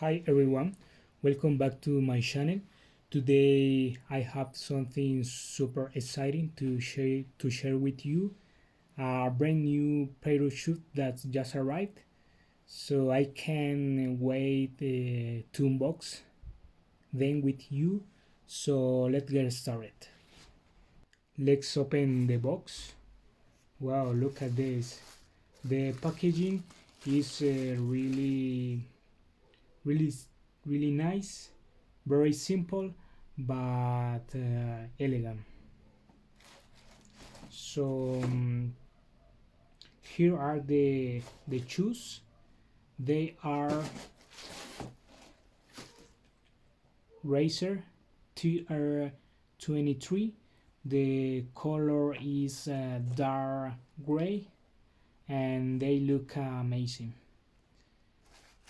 Hi everyone, welcome back to my channel. Today I have something super exciting to share with you. A brand new pair of shoes that just arrived, so I can wait to unbox them with you. So let's get started. Let's open the box. Wow, look at this. The packaging is really really nice, very simple but elegant. So here are the shoes. They are Racer TR23. The color is dark gray and they look amazing.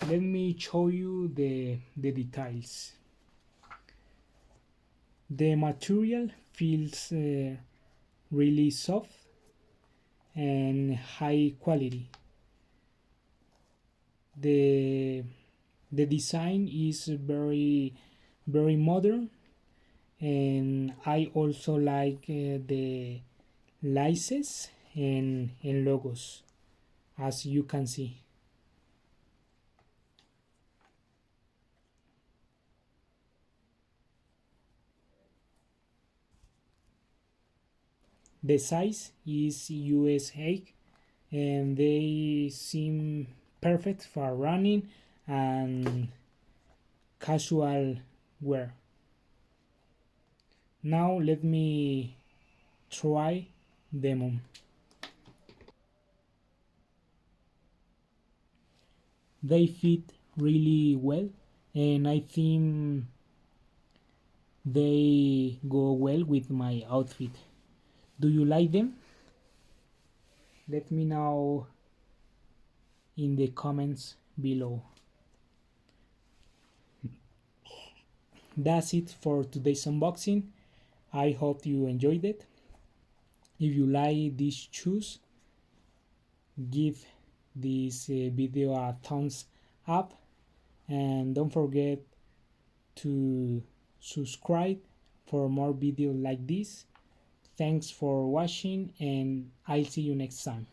Let me show you the details. The material feels really soft and high quality. The the design is very modern, and I also like the laces and logos, as you can see. The size is USA and they seem perfect for running and casual wear. Now let me try them on. They fit really well, and I think they go well with my outfit. Do you like them? Let me know in the comments below. That's it for today's unboxing. I hope you enjoyed it. If you like these shoes, give this video a thumbs up and don't forget to subscribe for more videos like this. Thanks for watching and I'll see you next time.